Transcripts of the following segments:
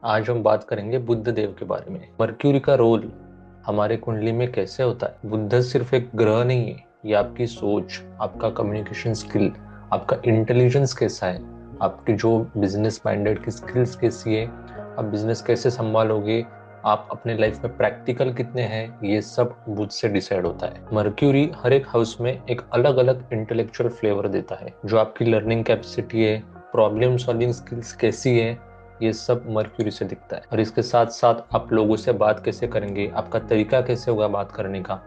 आज हम बात करेंगे बुद्ध देव के बारे में। मर्क्यूरी का रोल हमारे कुंडली में कैसे होता है। बुद्ध सिर्फ एक ग्रह नहीं है, ये आपकी सोच, आपका कम्युनिकेशन स्किल, आपका इंटेलिजेंस कैसा है, आपकी जो बिजनेस माइंडेड की स्किल्स कैसी है, आप बिजनेस कैसे संभालोगे, आप अपने लाइफ में प्रैक्टिकल कितने हैं, ये सब बुद्ध से डिसाइड होता है। मर्क्यूरी हर एक हाउस में एक अलग अलग इंटेलेक्चुअल फ्लेवर देता है। जो आपकी लर्निंग कैपेसिटी है, प्रॉब्लम सॉल्विंग स्किल्स कैसी है, ये सब मर्क्यूरी से दिखता है। और इसके साथ साथ आप लोगों से बात कैसे करेंगे, आपका तरीका कैसे होगा बात करने का,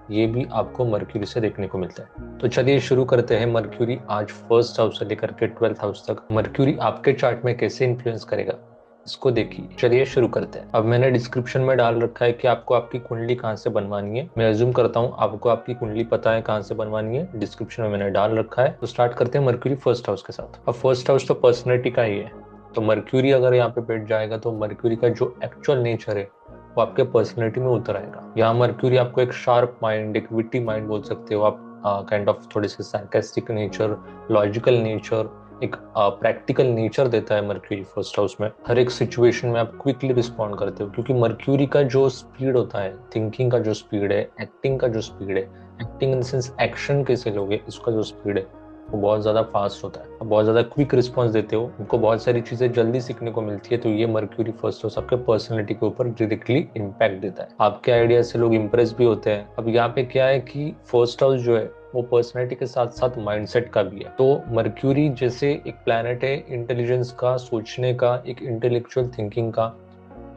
ये भी आपको मर्क्यूरी से देखने को मिलता है। तो चलिए शुरू करते हैं। मर्क्यूरी आज फर्स्ट हाउस से लेकर के 12th हाउस तक मर्क्यूरी आपके चार्ट में कैसे इन्फ्लुएंस करेगा, इसको देखिए। चलिए शुरू करते हैं। अब मैंने डिस्क्रिप्शन में डाल रखा है कि आपको आपकी कुंडली कहाँ से बनवानी है। मैं अज्यूम करता हूँ आपको आपकी कुंडली पता है कहाँ से बनवानी है, डिस्क्रिप्शन में मैंने डाल रखा है। तो स्टार्ट करते हैं मर्क्यूरी फर्स्ट हाउस के साथ। अब फर्स्ट हाउस तो पर्सनैलिटी का ही है, तो मर्क्यूरी अगर यहाँ पे बैठ जाएगा तो मर्क्यूरी का जो एक्चुअल नेचर है वो आपके पर्सनैलिटी में उतर आएगा। यहाँ मर्क्यूरी आपको एक शार्प माइंड, एक विटी माइंड बोल सकते हो आप, काइंड ऑफ थोड़े से सार्कास्टिक नेचर, लॉजिकल नेचर, एक प्रैक्टिकल नेचर देता है मर्क्यूरी फर्स्ट हाउस में। हर एक सिचुएशन में आप क्विकली रिस्पॉन्ड करते हो, क्योंकि मर्क्यूरी का जो स्पीड होता है, थिंकिंग का जो स्पीड है, एक्टिंग का जो स्पीड है, acting in the sense action कैसे लोगे, इसका जो स्पीड है वो बहुत ज़्यादा फास्ट होता है। आप बहुत ज़्यादा क्विक रिस्पॉन्स देते हो, उनको बहुत सारी चीज़ें जल्दी सीखने को मिलती है। तो ये मर्क्यूरी फर्स्ट हाउस आपके पर्सनैलिटी के ऊपर डायरेक्टली इम्पैक्ट देता है। आपके आइडिया से लोग इंप्रेस भी होते हैं। अब यहाँ पे क्या है कि फर्स्ट हाउस जो है वो पर्सनैलिटी के साथ साथ माइंडसेट का भी है। तो मर्क्यूरी जैसे एक प्लैनेट है इंटेलिजेंस का, सोचने का, एक इंटेलेक्चुअल थिंकिंग का,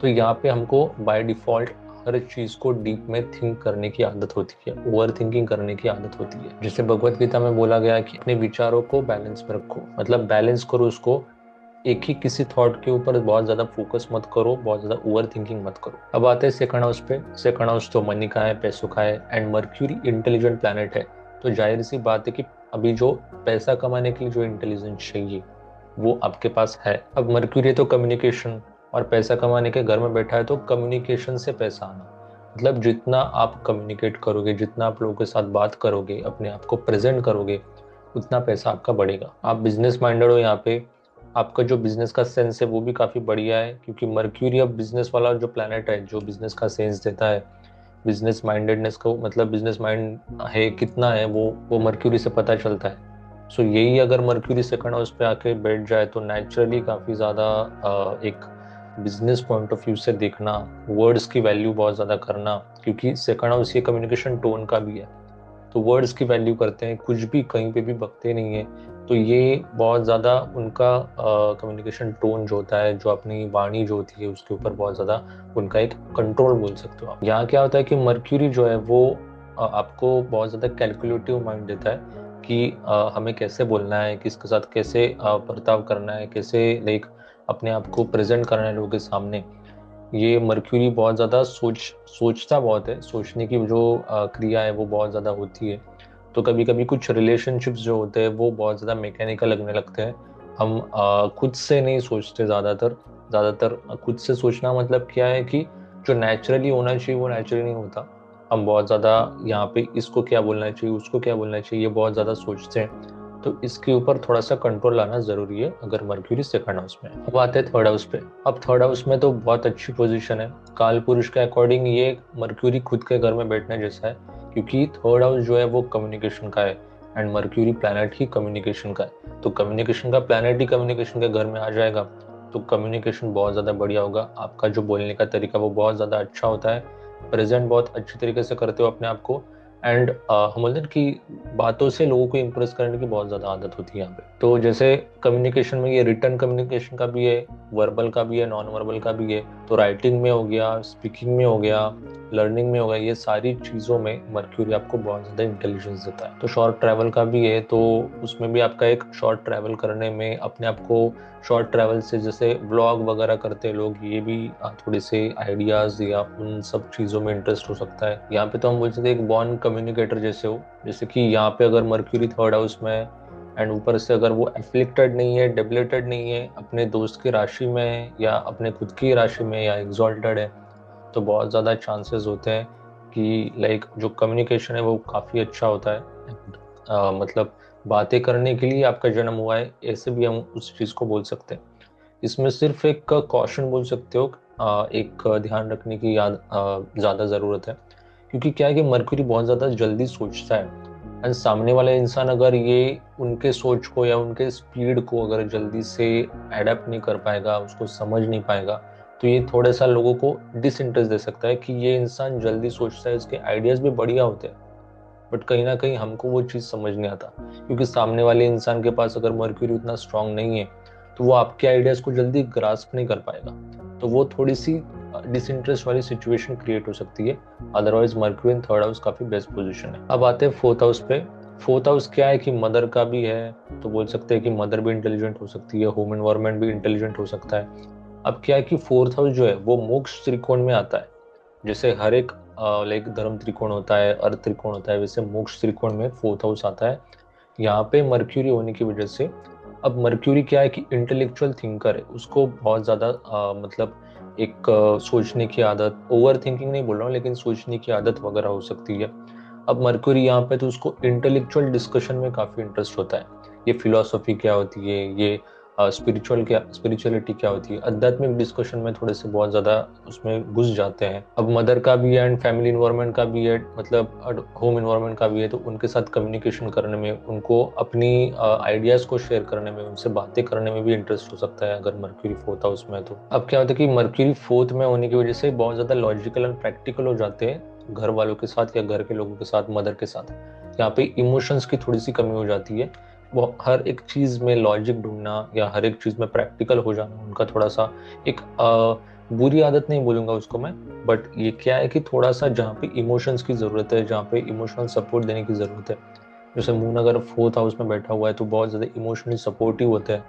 तो यहाँ पे हमको बाय डिफॉल्ट हर चीज को डीप में थिंक करने की आदत होती है, ओवर थिंकिंग करने की आदत होती है। जैसे भगवत गीता में बोला गया है कि अपने विचारों को बैलेंस में रखो, मतलब बैलेंस करो उसको। एक ही किसी थॉट के ऊपर बहुत ज्यादा फोकस मत करो, बहुत ज्यादा ओवर थिंकिंग मत करो। अब आते हैं सेकंड हाउस पे। सेकंड हाउस तो मनी का है, पैसों का है, एंड मर्क्यूरी इंटेलिजेंट प्लैनेट है। तो जाहिर सी बात है कि अभी जो पैसा कमाने के लिए जो इंटेलिजेंस चाहिए वो आपके पास है। अब मर्क्यूरी तो कम्युनिकेशन और पैसा कमाने के घर में बैठा है, तो कम्युनिकेशन से पैसा आना, मतलब जितना आप कम्युनिकेट करोगे, जितना आप लोगों के साथ बात करोगे, अपने आप को प्रेजेंट करोगे, उतना पैसा आपका बढ़ेगा। आप बिजनेस माइंडेड हो यहाँ पे, आपका जो बिजनेस का सेंस है वो भी काफी बढ़िया है, क्योंकि मर्क्यूरी अब बिजनेस वाला जो प्लैनेट है जो बिजनेस का सेंस देता है, बिजनेस माइंडेडनेस को, मतलब बिजनेस माइंड है कितना है वो मर्क्यूरी से पता चलता है। सो यही अगर मर्क्यूरी सेकंड हाउस पे आके बैठ जाए तो नेचुरली काफी ज्यादा एक बिजनेस पॉइंट ऑफ व्यू से देखना, वर्ड्स की वैल्यू बहुत ज्यादा करना, क्योंकि सेकंड हाउस ये कम्युनिकेशन टोन का भी है। तो वर्ड्स की वैल्यू करते हैं, कुछ भी कहीं पे भी बकते नहीं है। तो ये बहुत ज़्यादा उनका कम्युनिकेशन टोन जो होता है, जो अपनी वाणी जो होती है उसके ऊपर बहुत ज़्यादा उनका एक कंट्रोल बोल सकते हो आप। यहाँ क्या होता है कि मर्क्यूरी जो है वो आपको बहुत ज़्यादा कैलकुलेटिव माइंड देता है कि हमें कैसे बोलना है, किसके साथ कैसे बर्ताव करना है, कैसे लाइक अपने आप को प्रेजेंट करना है लोगों के सामने। ये मर्क्यूरी बहुत ज़्यादा सोचता बहुत है, सोचने की जो क्रिया है वो बहुत ज़्यादा होती है। तो कभी कभी कुछ रिलेशनशिप्स जो होते हैं वो बहुत ज़्यादा मैकेनिकल लगने लगते हैं। हम खुद से नहीं सोचते ज़्यादातर। ज़्यादातर खुद से सोचना मतलब क्या है कि जो नेचुरली होना चाहिए वो नेचुरली नहीं होता। हम बहुत ज़्यादा यहाँ पे इसको क्या बोलना चाहिए, उसको क्या बोलना चाहिए, ये बहुत ज़्यादा सोचते हैं। तो इसके ऊपर थोड़ा सा कंट्रोल लाना जरूरी है अगर मर्क्यूरी सेकंड हाउस में है। अब आते हैं थर्ड हाउस पे। अब थर्ड हाउस में तो बहुत अच्छी पोजीशन है। काल पुरुष के अकॉर्डिंग ये मर्क्यूरी खुद के घर में बैठने जैसा है, क्योंकि थर्ड हाउस जो है वो कम्युनिकेशन का है, and mercury planet he communication का है। तो कम्युनिकेशन का प्लैनेट ही कम्युनिकेशन के घर में आ जाएगा तो कम्युनिकेशन बहुत ज़्यादा बढ़िया होगा। आपका जो बोलने का तरीका वो बहुत ज़्यादा अच्छा होता है, प्रेजेंट बहुत अच्छी तरीके से करते हो अपने आप को, एंड हम बोलते हैं कि बातों से लोगों को इम्प्रेस करने की बहुत ज़्यादा आदत होती है यहाँ पे। तो जैसे कम्युनिकेशन में ये रिटर्न कम्युनिकेशन का भी है, वर्बल का भी है, नॉन वर्बल का भी है। तो राइटिंग में हो गया, स्पीकिंग में हो गया, लर्निंग में होगा, ये सारी चीज़ों में मर्क्यूरी आपको बहुत ज़्यादा इंटेलिजेंस देता है। तो शॉर्ट ट्रैवल का भी है, तो उसमें भी आपका एक शॉर्ट ट्रैवल करने में अपने आप को, शॉर्ट ट्रैवल से जैसे व्लॉग वगैरह करते हैं लोग, ये भी थोड़े से आइडियाज़ या उन सब चीज़ों में इंटरेस्ट हो सकता है। यहाँ पे तो हम बोल सकते हैं एक बॉर्न कम्युनिकेटर जैसे हो। जैसे कि यहाँ पे अगर मर्क्यूरी थर्ड हाउस में है, एंड ऊपर से अगर वो एफ्लिक्टेड नहीं है, डेबिलेटेड नहीं है, अपने दोस्त की राशि में है या अपने खुद की राशि में या एग्जॉल्टेड है, तो बहुत ज़्यादा चांसेस होते हैं कि लाइक जो कम्युनिकेशन है वो काफ़ी अच्छा होता है। मतलब बातें करने के लिए आपका जन्म हुआ है, ऐसे भी हम उस चीज़ को बोल सकते हैं। इसमें सिर्फ एक कॉशन बोल सकते हो, एक ध्यान रखने की याद ज़्यादा ज़रूरत है, क्योंकि क्या है कि मरक्यूरी बहुत ज़्यादा जल्दी सोचता है, एंड सामने वाला इंसान अगर ये उनके सोच को या उनके स्पीड को अगर जल्दी से एडेप्ट नहीं कर पाएगा, उसको समझ नहीं पाएगा, तो ये थोड़ा सा लोगों को डिसइंटरेस्ट दे सकता है कि ये इंसान जल्दी सोचता है, इसके आइडियाज़ भी बढ़िया होते हैं, बट कहीं ना कहीं हमको वो चीज़ समझ नहीं आता, क्योंकि सामने वाले इंसान के पास अगर मर्क्यूरी उतना स्ट्रांग नहीं है तो वो आपके आइडियाज़ को जल्दी ग्रास्प नहीं कर पाएगा, तो वो थोड़ी सी डिसइंटरेस्ट वाली सिचुएशन क्रिएट हो सकती है। Otherwise mercury in third house काफ़ी बेस्ट पोजीशन है। अब आते हैं फोर्थ हाउस पे। फोर्थ हाउस क्या है कि मदर का भी है, तो बोल सकते हैं कि मदर भी इंटेलिजेंट हो सकती है, होम एनवायरनमेंट भी इंटेलिजेंट हो सकता है। अब क्या है कि फोर्थ हाउस जो है वो मोक्ष त्रिकोण में आता है। जैसे हर एक लाइक धर्म त्रिकोण होता है, अर्थ त्रिकोण होता है, वैसे मोक्ष त्रिकोण में फोर्थ हाउस आता है। यहाँ पे मर्क्यूरी होने की वजह से, अब मर्क्यूरी क्या है कि इंटेलेक्चुअल थिंकर है, उसको बहुत ज़्यादा मतलब एक सोचने की आदत, ओवर थिंकिंग नहीं बोल रहा हूँ, लेकिन सोचने की आदत वगैरह हो सकती है। अब मर्क्यूरी यहाँ पे तो उसको इंटेलेक्चुअल डिस्कशन में काफ़ी इंटरेस्ट होता है। ये फिलोसफी क्या होती है, ये स्पिरिचुअलिटी क्या होती है, आध्यात्मिक डिस्कशन में थोड़े से बहुत ज़्यादा उसमें घुस जाते हैं। अब मदर का भी है एंड फैमिली इन्वायरमेंट का भी है, मतलब होम इन्वायरमेंट का भी है, तो उनके साथ कम्युनिकेशन करने में, उनको अपनी आइडियाज़ को शेयर करने में, उनसे बातें करने में भी इंटरेस्ट हो सकता है अगर मर्क्यूरी फोर्थ हाउस में है तो। अब क्या होता है कि मर्क्यूरी फोर्थ में होने की वजह से बहुत ज़्यादा लॉजिकल एंड प्रैक्टिकल हो जाते हैं घर वालों के साथ या घर के लोगों के साथ, मदर के साथ। यहाँ पे इमोशंस की थोड़ी सी कमी हो जाती है। वो हर एक चीज़ में लॉजिक ढूंढना या हर एक चीज़ में प्रैक्टिकल हो जाना उनका थोड़ा सा एक बुरी आदत नहीं बोलूँगा उसको मैं, बट ये क्या है कि थोड़ा सा जहाँ पे इमोशंस की ज़रूरत है, जहाँ पे इमोशनल सपोर्ट देने की ज़रूरत है, जैसे मून अगर फोर्थ हाउस में बैठा हुआ है तो बहुत ज़्यादा इमोशनली सपोर्टिव होता है,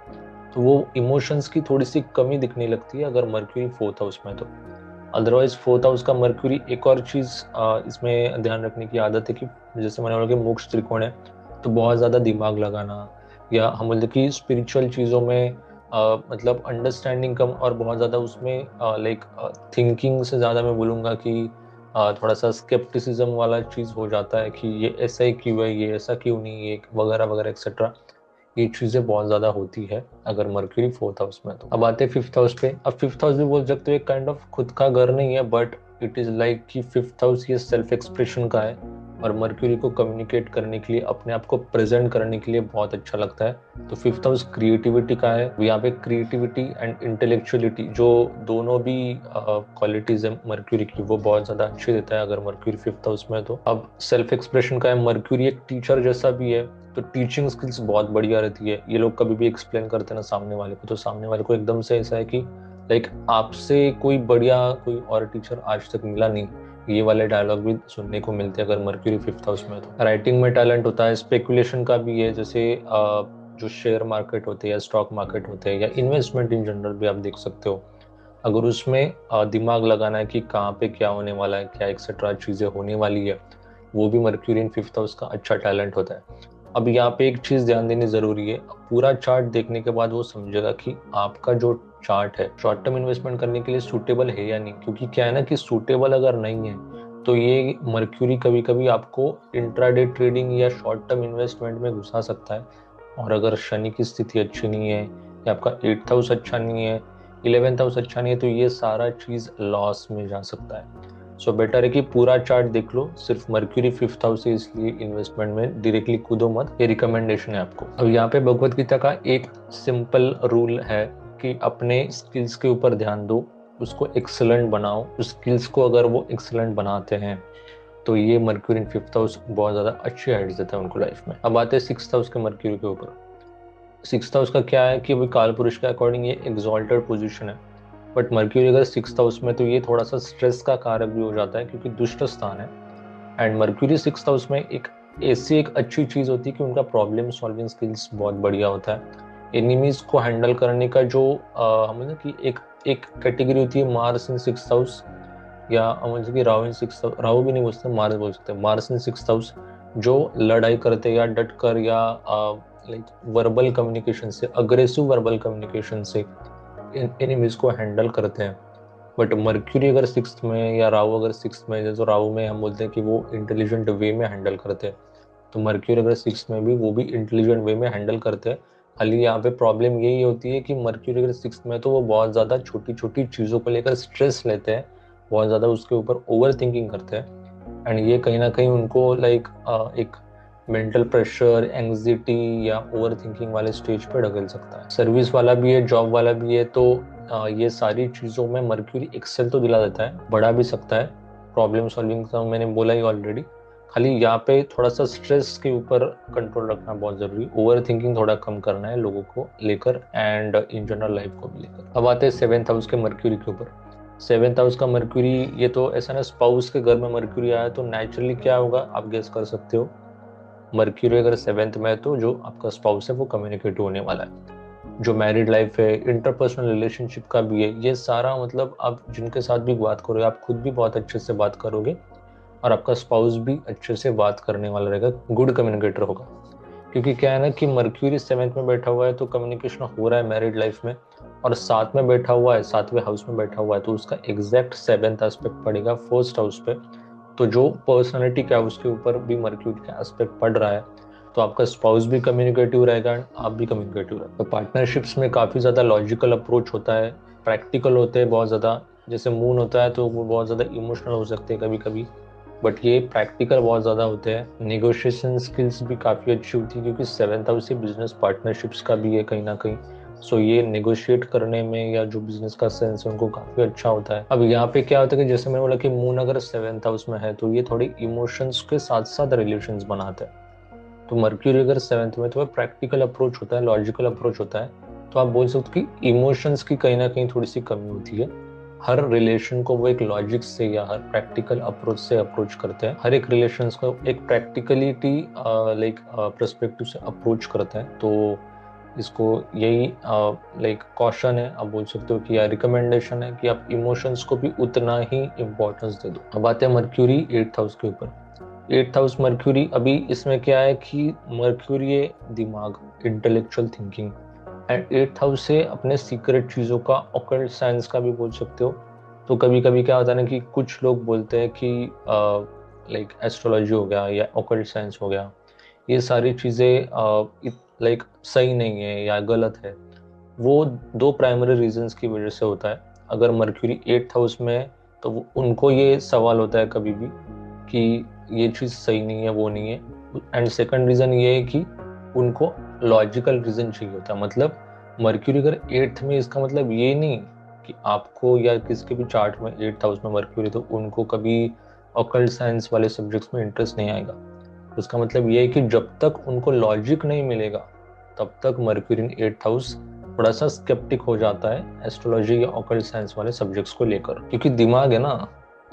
तो वो इमोशंस की थोड़ी सी कमी दिखने लगती है अगर मर्क्यूरी फोर्थ हाउस में है तो। अदरवाइज फोर्थ हाउस का मर्क्यूरी, एक और चीज़ इसमें ध्यान रखने की आदत है कि जैसे मैंने बोला कि मोक्ष त्रिकोण है, तो बहुत ज़्यादा दिमाग लगाना, या हम बोलते कि स्पिरिचुअल चीज़ों में मतलब अंडरस्टैंडिंग कम, और बहुत ज़्यादा उसमें लाइक थिंकिंग से ज़्यादा मैं बोलूँगा कि थोड़ा सा स्केप्टिसिज्म वाला चीज़ हो जाता है कि ये ऐसा ही क्यों है, ये ऐसा क्यों नहीं है, वगैरह वगैरह एक्सेट्रा। ये चीज़ें बहुत ज़्यादा होती है अगर मर्क्यूरी फोर्थ हाउस में। तो अब आते हैं फिफ्थ हाउस पे। अब फिफ्थ हाउस भी बोल सकते हो एक काइंड ऑफ खुद का घर नहीं है, बट इट इज़ लाइक कि फिफ्थ हाउस ये सेल्फ एक्सप्रेशन का है, और मर्क्यूरी को कम्युनिकेट करने के लिए, अपने आप को प्रेजेंट करने के लिए बहुत अच्छा लगता है। तो फिफ्थ हाउस क्रिएटिविटी का है, यहाँ पे क्रिएटिविटी एंड इंटेलेक्चुअलिटी जो दोनों भी क्वालिटीज है मर्क्यूरी की, वो बहुत ज़्यादा अच्छी देता है अगर मर्क्यूरी फिफ्थ हाउस में है तो। अब सेल्फ एक्सप्रेशन का है, मर्क्यूरी एक टीचर जैसा भी है, तो टीचिंग स्किल्स बहुत बढ़िया रहती है। ये लोग कभी भी एक्सप्लेन करते हैं ना सामने वाले को, तो सामने वाले को एकदम से ऐसा है कि लाइक आपसे कोई बढ़िया कोई और टीचर आज तक मिला नहीं, ये वाले डायलॉग भी सुनने को मिलते हैं अगर मर्क्यूरी फिफ्थ हाउस में तो। राइटिंग में टैलेंट होता है, स्पेकुलेशन का भी है, जैसे जो शेयर मार्केट होते हैं या स्टॉक मार्केट होते हैं या इन्वेस्टमेंट इन जनरल भी आप देख सकते हो, अगर उसमें दिमाग लगाना है कि कहाँ पे क्या होने वाला है, क्या एक्सेट्रा चीज़ें होने वाली है, वो भी मर्क्यूरी इन फिफ्थ हाउस का अच्छा टैलेंट होता है। अब यहाँ पे एक चीज़ ध्यान देनी ज़रूरी है, पूरा चार्ट देखने के बाद वो समझेगा कि आपका जो चार्ट है शॉर्ट टर्म इन्वेस्टमेंट करने के लिए सूटेबल है या नहीं, क्योंकि क्या है ना कि सूटेबल अगर नहीं है तो ये मर्क्यूरी कभी कभी आपको इंट्राडे ट्रेडिंग या शॉर्ट टर्म इन्वेस्टमेंट में घुसा सकता है। और अगर शनि की स्थिति अच्छी नहीं है, या आपका एट्थ हाउस अच्छा नहीं है, इलेवेंथ हाउस अच्छा नहीं है, तो ये सारा चीज़ लॉस में जा सकता है। सो बेटर है कि पूरा चार्ट देख लो, सिर्फ मर्क्यूरी फिफ्थ हाउस है इसलिए इन्वेस्टमेंट में डायरेक्टली कूदो मत, ये रिकमेंडेशन है आपको। अब यहाँ पे भगवत गीता का एक सिंपल रूल है कि अपने स्किल्स के ऊपर ध्यान दो, उसको एक्सलेंट बनाओ। उस स्किल्स को अगर वो एक्सलेंट बनाते हैं तो ये मर्क्यूरी इन फिफ्थ हाउस बहुत ज़्यादा अच्छी हाइट्स देता है उनको लाइफ में। अब आते हैं सिक्स्थ हाउस के मर्क्यूरी के ऊपर। सिक्स्थ हाउस का क्या है कि अभी काल पुरुष के अकॉर्डिंग ये एक्सॉल्टेड पोजीशन है, बट मर्क्यूरी अगर सिक्स्थ हाउस में तो ये थोड़ा सा स्ट्रेस का कारक भी हो जाता है, क्योंकि दुष्ट स्थान है। एंड मर्क्यूरी सिक्स्थ हाउस में एक ऐसी एक अच्छी चीज़ होती है कि उनका प्रॉब्लम सॉल्विंग स्किल्स बहुत बढ़िया होता है। एनिमीज को हैंडल करने का जो हम ना कि एक एक कैटेगरी होती है मार्स इन सिक्स्थ हाउस, या हम जैसे कि राहु इन सिक्स्थ, राहु भी नहीं बोल सकते, मार्स बोल सकते हैं, मार्स इन सिक्स्थ हाउस, जो लड़ाई करते या डट कर या लाइक वर्बल कम्युनिकेशन से, अग्रेसिव वर्बल कम्युनिकेशन से एनिमीज को हैंडल करते हैं। बट मर्क्यूरी अगर सिक्स्थ में या राहु अगर सिक्स्थ में, जैसे राहु में हम बोलते हैं कि वो इंटेलिजेंट वे में हैंडल करते हैं, तो मर्क्यूरी अगर सिक्स्थ में भी वो भी इंटेलिजेंट वे में हैंडल करते हैं, खाली यहाँ पे प्रॉब्लम यही होती है कि मर्क्यूरी अगर सिक्स में है तो वो बहुत ज़्यादा छोटी छोटी चीज़ों को लेकर स्ट्रेस लेते हैं, बहुत ज़्यादा उसके ऊपर ओवर थिंकिंग करते हैं। एंड ये कहीं ना कहीं उनको लाइक एक मेंटल प्रेशर, एंग्जाइटी या ओवर थिंकिंग वाले स्टेज पे ढकेल सकता है। सर्विस वाला भी है, जॉब वाला भी है, तो ये सारी चीज़ों में मर्क्यूरी एक्सेल तो दिला देता है, बढ़ा भी सकता है। प्रॉब्लम सॉल्विंग का मैंने बोला ही ऑलरेडी। खाली यहाँ पे थोड़ा सा स्ट्रेस के ऊपर कंट्रोल रखना बहुत जरूरी, ओवर थिंकिंग थोड़ा कम करना है लोगों को लेकर एंड इन जनरल लाइफ को भी लेकर। अब आते हैं सेवेंथ हाउस के मर्क्यूरी के ऊपर। सेवेंथ हाउस का मर्क्यूरी, ये तो ऐसा ना, स्पाउस के घर में मर्क्यूरी आया तो नेचुरली क्या होगा आप गेस कर सकते हो। मर्क्यूरी अगर सेवेंथ में है तो जो आपका स्पाउस है वो कम्युनिकेटिव होने वाला है। जो मैरिड लाइफ है, इंटरपर्सनल रिलेशनशिप का भी है, ये सारा मतलब आप जिनके साथ भी बात करोगे आप खुद भी बहुत अच्छे से बात करोगे और आपका स्पाउस भी अच्छे से बात करने वाला रहेगा, गुड कम्युनिकेटर होगा। क्योंकि क्या है ना कि मर्क्यूरी सेवेंथ में बैठा हुआ है तो कम्युनिकेशन हो रहा है मैरिड लाइफ में, और साथ में बैठा हुआ है, सातवें हाउस में बैठा हुआ है, तो उसका एग्जैक्ट सेवेंथ एस्पेक्ट पड़ेगा फर्स्ट हाउस पे। तो जो पर्सनालिटी क्या है उसके ऊपर भी मर्क्यूरी का एस्पेक्ट पड़ रहा है, तो आपका स्पाउस भी कम्युनिकेटिव रहेगा एंड आप भी कम्युनिकेटिव रहेगा। तो पार्टनरशिप्स में काफ़ी ज़्यादा लॉजिकल अप्रोच होता है, प्रैक्टिकल होते हैं बहुत ज़्यादा। जैसे मून होता है तो वो बहुत ज़्यादा इमोशनल हो सकते हैं कभी कभी, बट ये प्रैक्टिकल बहुत ज़्यादा होते हैं। नेगोशिएशन स्किल्स भी काफ़ी अच्छी होती है क्योंकि सेवेंथ हाउस से बिजनेस पार्टनरशिप्स का भी है कहीं ना कहीं। सो ये नेगोशिएट करने में या जो बिजनेस का सेंस है उनको काफ़ी अच्छा होता है। अब यहाँ पे क्या होता है कि जैसे मैंने बोला कि मून अगर सेवेंथ हाउस में है तो ये थोड़ी इमोशंस के साथ साथ रिलेशंस बनाते हैं। तो मर्क्यूरी अगर सेवेंथ में तो वह प्रैक्टिकल अप्रोच होता है, लॉजिकल अप्रोच होता है। तो आप बोल सकते हो कि इमोशंस की कहीं ना कहीं थोड़ी सी कमी होती है। हर रिलेशन को वो एक लॉजिक से या हर प्रैक्टिकल अप्रोच से अप्रोच करते हैं, हर एक रिलेशन को एक प्रैक्टिकलिटी लाइक पर्सपेक्टिव से अप्रोच करते हैं। तो इसको यही लाइक कॉशन है, आप बोल सकते हो कि या रिकमेंडेशन है कि आप इमोशंस को भी उतना ही इम्पोर्टेंस दे दो। अब आते हैं मर्क्यूरी एट्थ हाउस के ऊपर। एट्थ हाउस मर्क्यूरी, अभी इसमें क्या है कि मर्क्यूरी है दिमाग, intellectual thinking, and eighth house से अपने सीक्रेट चीज़ों का, ऑकल्ट साइंस का भी बोल सकते हो। तो कभी कभी क्या होता है ना कि कुछ लोग बोलते हैं कि लाइक एस्ट्रोलॉजी हो गया या ऑकल्ट साइंस हो गया, ये सारी चीज़ें लाइक सही नहीं है या गलत है। वो दो प्राइमरी रीजंस की वजह से होता है। अगर मर्क्यूरी एट्थ हाउस में है तो उनको ये सवाल होता है कभी भी कि ये चीज़ सही नहीं है, वो नहीं है। एंड सेकंड रीज़न ये है कि उनको लॉजिकल रीज़न चाहिए होता है। मतलब मर्क्यूरी अगर एट्थ में, इसका मतलब ये नहीं कि आपको या किसके भी चार्ट में एट्थ हाउस में मर्क्यूरी तो उनको कभी ऑकल्ट साइंस वाले सब्जेक्ट्स में इंटरेस्ट नहीं आएगा। उसका मतलब ये है कि जब तक उनको लॉजिक नहीं मिलेगा तब तक मर्क्यूरी इन एट्थ हाउस थोड़ा सा स्केप्टिक हो जाता है एस्ट्रोलॉजी या ऑकल्ट साइंस वाले सब्जेक्ट्स को लेकर। क्योंकि दिमाग है ना,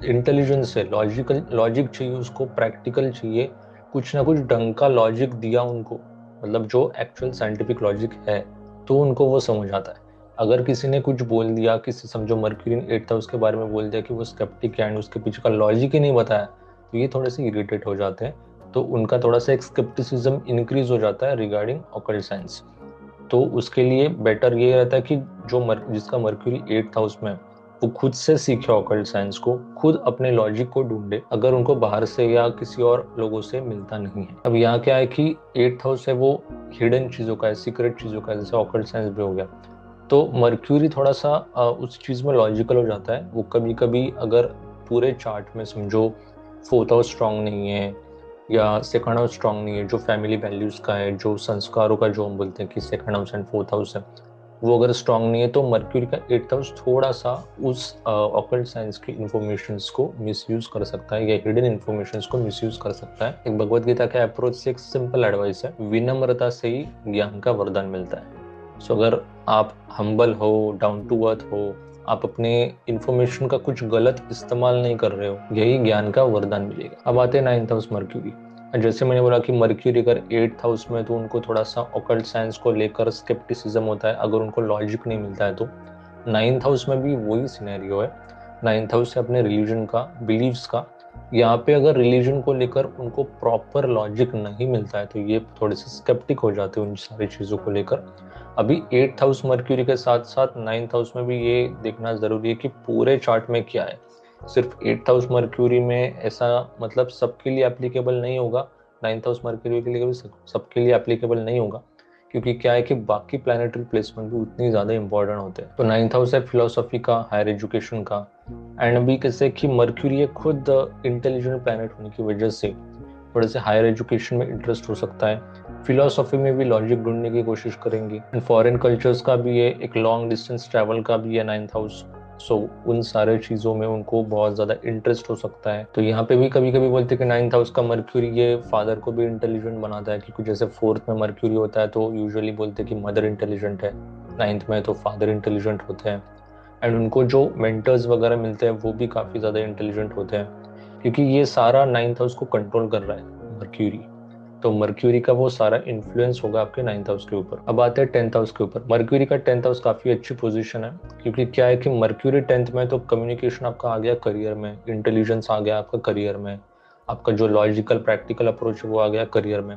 इंटेलिजेंस है, लॉजिकल लॉजिक चाहिए उसको, प्रैक्टिकल चाहिए, कुछ ना कुछ ढंग का लॉजिक दिया उनको, मतलब जो एक्चुअल साइंटिफिक लॉजिक है, तो उनको वो समझ आता है। अगर किसी ने कुछ बोल दिया, किसी समझो मर्क्यूरी इन एट्थ हाउस के बारे में बोल दिया कि वो स्केप्टिक है एंड उसके पीछे का लॉजिक ही नहीं बताया, तो ये थोड़े से इरिटेट हो जाते हैं। तो उनका थोड़ा सा एक स्केप्टिसिज्म इंक्रीज हो जाता है रिगार्डिंग ऑकल्ट साइंस। तो उसके लिए बेटर ये रहता है कि जिसका मर्क्यूरी एट्थ हाउस में है, वो खुद से सीखे ऑकल्ट साइंस को, खुद अपने लॉजिक को ढूंढे, अगर उनको बाहर से या किसी और लोगों से मिलता नहीं है। अब यहाँ क्या है कि एट्थ हाउस है वो हिडन चीजों का है, सीक्रेट चीजों का है, जैसे ऑकल्ट साइंस भी हो गया। तो मर्क्यूरी थोड़ा सा उस चीज में लॉजिकल हो जाता है। वो कभी कभी अगर पूरे चार्ट में समझो फोर्थ हाउस स्ट्रांग नहीं है या सेकंड हाउस स्ट्रांग नहीं है, जो फैमिली वैल्यूज का है, जो संस्कारों का, जो हम बोलते हैं कि second house and fourth house है, वो अगर स्ट्रांग नहीं है तो मर्क्यूरी का एट्थ हाउस थोड़ा सा उस ऑकल्ट साइंस की इंफॉर्मेशंस को मिसयूज कर सकता है या हिडन इंफॉर्मेशंस को मिसयूज कर सकता है। एक भगवत गीता के अप्रोच से एक सिंपल एडवाइस है, विनम्रता से ही ज्ञान का वरदान मिलता है। सो अगर आप हम्बल हो, डाउन टू अर्थ हो, आप अपने इंफॉर्मेशन का कुछ गलत इस्तेमाल नहीं कर रहे हो, यही ज्ञान का वरदान मिलेगा। अब आते हैं नाइन्थ हाउस मर्क्यूरी। जैसे मैंने बोला कि मर्क्यूरी अगर एट्थ हाउस में तो उनको थोड़ा सा ऑकल्ट साइंस को लेकर स्केप्टिसिज्म होता है, अगर उनको लॉजिक नहीं मिलता है तो नाइन्थ हाउस में भी वही सिनेरियो है। नाइन्थ हाउस से अपने रिलीजन का, बिलीव्स का, यहाँ पे अगर रिलीजन को लेकर उनको प्रॉपर लॉजिक नहीं मिलता है तो ये थोड़े से स्केप्टिक हो जाते हैं उन सारी चीज़ों को लेकर। अभी एट्थ हाउस मर्क्यूरी के साथ साथ नाइन्थ हाउस में भी ये देखना जरूरी है कि पूरे चार्ट में क्या है। सिर्फ एट्थ हाउस मर्क्यूरी में ऐसा मतलब सबके लिए एप्लीकेबल नहीं होगा, नाइन्थ हाउस मर्क्यूरी के लिए भी सबके लिए एप्लीकेबल नहीं होगा। क्योंकि क्या है कि बाकी प्लानिटरी प्लेसमेंट भी उतनी ज़्यादा इंपॉर्टेंट होते हैं। तो 9th हाउस है फिलोसफी का, हायर एजुकेशन का, एंड अभी कैसे कि मर्क्यूरी खुद इंटेलिजेंट प्लानट होने की वजह से थोड़े से हायर एजुकेशन में इंटरेस्ट हो सकता है। फिलोसफी में भी लॉजिक ढूंढने की कोशिश करेंगी, एंड फॉरेन कल्चर्स का भी है, एक लॉन्ग डिस्टेंस ट्रैवल का भी है 9th हाउस। सो उन सारे चीज़ों में उनको बहुत ज़्यादा इंटरेस्ट हो सकता है। तो यहाँ पे भी कभी कभी बोलते हैं कि 9th हाउस का मर्क्यूरी ये फादर को भी इंटेलिजेंट बनाता है, क्योंकि जैसे 4th में मर्क्यूरी होता है तो यूजुअली बोलते हैं कि मदर इंटेलिजेंट है, 9th में तो फादर इंटेलिजेंट होते हैं, एंड उनको जो मेंटर्स वगैरह मिलते हैं वो भी काफ़ी ज़्यादा इंटेलिजेंट होते हैं, क्योंकि ये सारा 9th हाउस को कंट्रोल कर रहा है मर्क्यूरी। तो मर्क्यूरी का वो सारा इन्फ्लुएंस होगा आपके 9th हाउस के ऊपर। अब आते हैं 10th हाउस के ऊपर। मर्क्यूरी का 10th हाउस काफी अच्छी पोजीशन है, क्योंकि क्या है कि मर्क्यूरी 10th में तो कम्युनिकेशन आपका आ गया करियर में, इंटेलिजेंस आ गया आपका करियर में, आपका जो लॉजिकल प्रैक्टिकल अप्रोच है वो आ गया करियर में।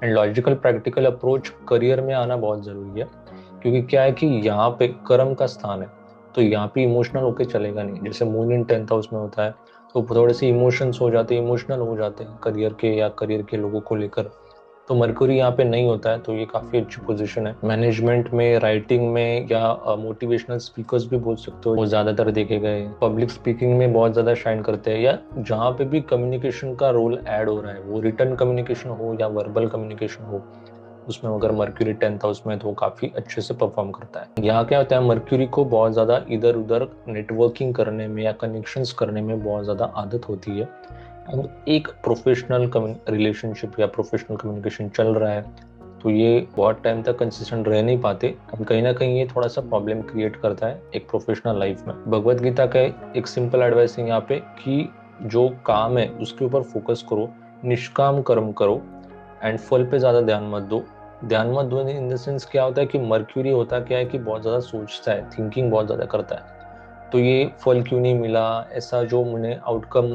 And logical practical approach career में आना बहुत जरूरी है, क्योंकि क्या है कि यहाँ पे कर्म का स्थान है, तो यहाँ पे इमोशनल होके चलेगा नहीं। जैसे मून इन 10th हाउस में होता है तो थोड़े से इमोशंस हो जाते हैं, इमोशनल हो जाते हैं करियर के या करियर के लोगों को लेकर। तो मरकुरी यहाँ पे नहीं होता है, तो ये काफ़ी अच्छी पोजीशन है। मैनेजमेंट में, राइटिंग में, या मोटिवेशनल स्पीकर्स भी बोल सकते हो, वो ज़्यादातर देखे गए। पब्लिक स्पीकिंग में बहुत ज़्यादा शाइन करते हैं, या जहाँ पे भी कम्युनिकेशन का रोल ऐड हो रहा है, वो रिटर्न कम्युनिकेशन हो या वर्बल कम्युनिकेशन हो, उसमें अगर मर्क्यूरी 10th हाउस में तो वो काफ़ी अच्छे से परफॉर्म करता है। यहाँ क्या होता है, मर्क्यूरी को बहुत ज़्यादा इधर उधर नेटवर्किंग करने में या कनेक्शंस करने में बहुत ज़्यादा आदत होती है। और एक प्रोफेशनल रिलेशनशिप या प्रोफेशनल कम्युनिकेशन चल रहा है तो ये बहुत टाइम तक कंसिस्टेंट रह नहीं पाते, और कहीं ना कहीं ये थोड़ा सा प्रॉब्लम क्रिएट करता है एक प्रोफेशनल लाइफ में। भगवत गीता का एक सिंपल एडवाइस है यहाँ पे कि जो काम है उसके ऊपर फोकस करो, निष्काम कर्म करो, एंड फल पे ज़्यादा ध्यान मत दो। ध्यान मत दो इन द सेंस क्या होता है कि मर्क्यूरी होता क्या है कि बहुत ज़्यादा सोचता है, थिंकिंग बहुत ज़्यादा करता है। तो ये फल क्यों नहीं मिला, ऐसा जो मैंने आउटकम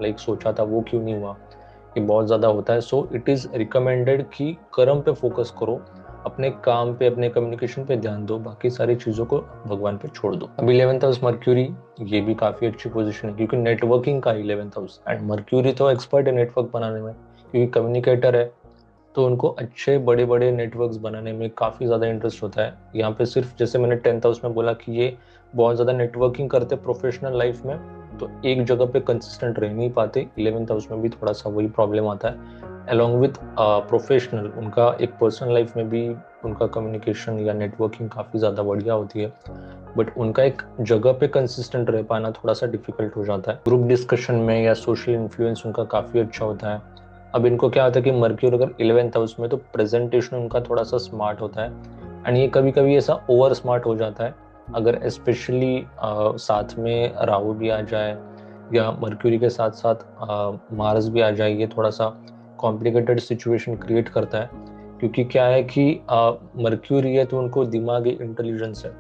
लाइक सोचा था वो क्यों नहीं हुआ, ये बहुत ज़्यादा होता है। सो इट इज़ रिकमेंडेड कि कर्म पे फोकस करो, अपने काम पे, अपने कम्युनिकेशन पे ध्यान दो, बाकी सारी चीज़ों को भगवान पे छोड़ दो। अब 11th हाउस मर्क्यूरी, ये भी काफ़ी अच्छी पोजीशन है, क्योंकि नेटवर्किंग का 11th हाउस, एंड मर्क्यूरी तो एक्सपर्ट है नेटवर्क बनाने में, क्योंकि कम्युनिकेटर है, तो उनको अच्छे बड़े बड़े नेटवर्क्स बनाने में काफ़ी ज़्यादा इंटरेस्ट होता है। यहाँ पे सिर्फ जैसे मैंने 10th हाउस में बोला कि ये बहुत ज़्यादा नेटवर्किंग करते प्रोफेशनल लाइफ में, तो एक जगह पे कंसिस्टेंट रह नहीं पाते। 11th हाउस में भी थोड़ा सा वही प्रॉब्लम आता है। अलॉन्ग विथ प्रोफेशनल, उनका एक पर्सनल लाइफ में भी उनका कम्युनिकेशन या नेटवर्किंग काफ़ी ज़्यादा बढ़िया होती है, बट उनका एक जगह पे कंसिस्टेंट रह पाना थोड़ा सा डिफिकल्ट हो जाता है। ग्रुप डिस्कशन में या सोशल इन्फ्लुएंस उनका काफ़ी अच्छा होता है। अब इनको क्या होता है कि मर्क्यूरी अगर 11th हाउस में, तो प्रेजेंटेशन उनका थोड़ा सा स्मार्ट होता है, एंड ये कभी कभी ऐसा ओवर स्मार्ट हो जाता है अगर स्पेशली साथ में राहु भी आ जाए, या मर्क्यूरी के साथ साथ मार्स भी आ जाए, ये थोड़ा सा कॉम्प्लिकेटेड सिचुएशन क्रिएट करता है। क्योंकि क्या है कि मर्क्यूरी है तो उनको दिमागी इंटेलिजेंस है।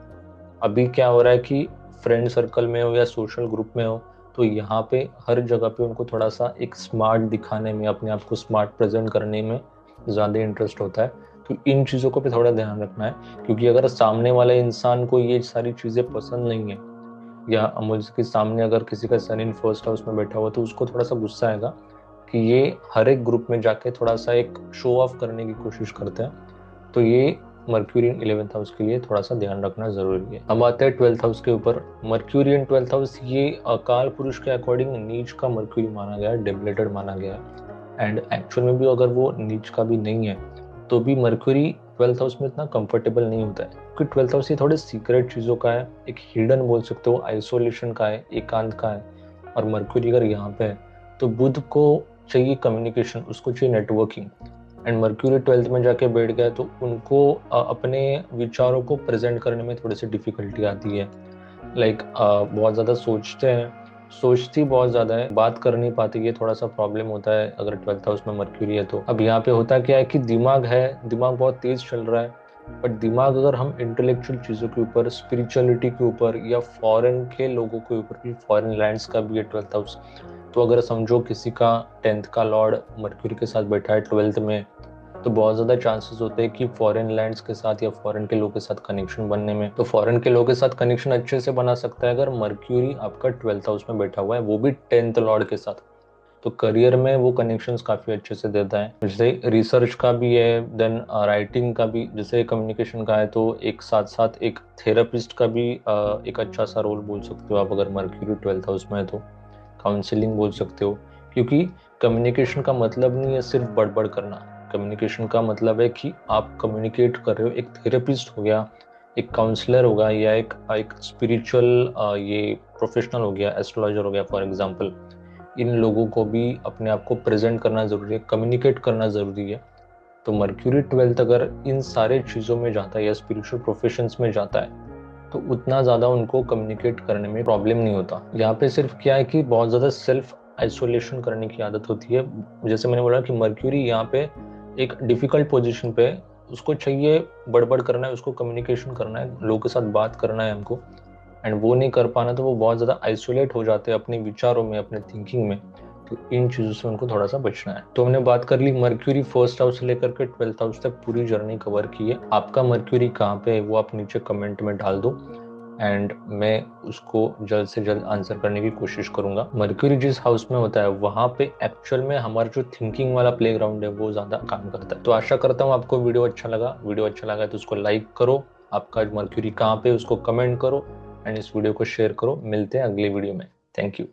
अभी क्या हो रहा है कि फ्रेंड सर्कल में हो या सोशल ग्रुप में हो, तो यहाँ पे हर जगह पे उनको थोड़ा सा एक स्मार्ट दिखाने में, अपने आप को स्मार्ट प्रेजेंट करने में ज़्यादा इंटरेस्ट होता है। तो इन चीज़ों को भी थोड़ा ध्यान रखना है, क्योंकि अगर सामने वाले इंसान को ये सारी चीज़ें पसंद नहीं है, या अमूल के सामने अगर किसी का सन इन फर्स्ट हाउस में बैठा हुआ, तो उसको थोड़ा सा गुस्सा आएगा कि ये हर एक ग्रुप में जाके थोड़ा सा एक शो ऑफ करने की कोशिश करते हैं। तो ये मर्क्यूरी इन 11th हाउस के लिए थोड़ा सा ध्यान रखना जरूरी है। हम आते हैं 12th हाउस के ऊपर। मर्क्यूरी इन 12th हाउस, ये अकाल पुरुष के अकॉर्डिंग नीच का मर्क्यूरी माना गया है, डेबिलेटेड माना गया है, एंड एक्चुअल में भी अगर वो नीच का भी नहीं है तो भी मर्क्यूरी 12th हाउस में इतना कंफर्टेबल नहीं होता है, क्योंकि 12th हाउस ये थोड़े सीक्रेट चीज़ों का है, एक हिडन बोल सकते हो, आइसोलेशन का है, एकांत का है। और मर्क्यूरी अगर यहाँ पे है तो बुध को चाहिए कम्युनिकेशन, उसको चाहिए नेटवर्किंग, एंड मर्क्यूरी 12th में जाके बैठ गया तो उनको अपने विचारों को प्रेजेंट करने में थोड़ी सी डिफिकल्टी आती है। लाइक बहुत ज़्यादा सोचते हैं, सोचती बहुत ज़्यादा है, बात कर नहीं पाती, ये थोड़ा सा प्रॉब्लम होता है अगर 12th हाउस में मर्क्यूरी है तो। अब यहाँ पे होता क्या है कि दिमाग है, दिमाग बहुत तेज चल रहा है, बट दिमाग अगर हम इंटेलेक्चुअल चीज़ों के ऊपर, स्पिरिचुअलिटी के ऊपर, या फॉरेन के लोगों के ऊपर, फॉरेन लैंड्स का भी है 12th हाउस, तो अगर समझो किसी का 10th का लॉर्ड मर्क्यूरी के साथ बैठा है 12th में, तो बहुत ज़्यादा चांसेस होते हैं कि फॉरेन लैंड्स के साथ या फॉरेन के लोगों के साथ कनेक्शन बनने में। तो फॉरेन के लोगों के साथ कनेक्शन अच्छे से बना सकता है अगर मर्क्यूरी आपका 12th हाउस में बैठा हुआ है, वो भी 10th लॉर्ड के साथ। तो करियर में वो कनेक्शंस काफ़ी अच्छे से देता है। जैसे रिसर्च का भी है, देन राइटिंग का भी, जैसे कम्युनिकेशन का है, तो एक साथ साथ एक थेरेपिस्ट का भी एक अच्छा सा रोल बोल सकते हो आप, अगर मर्क्यूरी 12th हाउस में है तो काउंसलिंग बोल सकते हो। क्योंकि कम्युनिकेशन का मतलब नहीं है सिर्फ बड़बड़ करना, कम्युनिकेशन का मतलब है कि आप कम्युनिकेट कर रहे हो। एक थेरेपिस्ट हो गया, एक काउंसलर होगा, या एक स्पिरिचुअल ये प्रोफेशनल हो गया, एस्ट्रोलॉजर हो गया फॉर एग्जांपल, इन लोगों को भी अपने आप को प्रेजेंट करना ज़रूरी है, कम्युनिकेट करना ज़रूरी है। तो मर्क्यूरी 12th अगर इन सारे चीज़ों में जाता है या स्पिरिचुअल प्रोफेशंस में जाता है तो उतना ज़्यादा उनको कम्युनिकेट करने में प्रॉब्लम नहीं होता। यहाँ पे सिर्फ क्या है कि बहुत ज़्यादा सेल्फ आइसोलेशन करने की आदत होती है। जैसे मैंने बोला कि मर्क्यूरी यहाँ पे एक डिफिकल्ट पोजीशन पे, उसको चाहिए बड़बड़ करना है, उसको कम्युनिकेशन करना है, लोगों के साथ बात करना है हमको, एंड वो नहीं कर पाना तो वो बहुत ज़्यादा आइसोलेट हो जाते हैं अपने विचारों में, अपने थिंकिंग में। तो इन चीज़ों से उनको थोड़ा सा बचना है। तो हमने बात कर ली मर्क्यूरी फर्स्ट हाउस से लेकर के 12th हाउस तक पूरी जर्नी कवर की है। आपका मर्क्यूरी कहाँ पे है वो आप नीचे कमेंट में डाल दो, एंड मैं उसको जल्द से जल्द आंसर करने की कोशिश करूंगा। मर्क्यूरी जिस हाउस में होता है वहां पे एक्चुअल में हमारा जो थिंकिंग वाला प्लेग्राउंड है वो ज्यादा काम करता है। तो आशा करता हूँ आपको वीडियो अच्छा लगा तो उसको लाइक करो, आपका मर्क्यूरी कहाँ पे उसको कमेंट करो, एंड इस वीडियो को शेयर करो। मिलते हैं अगले वीडियो में। Thank you.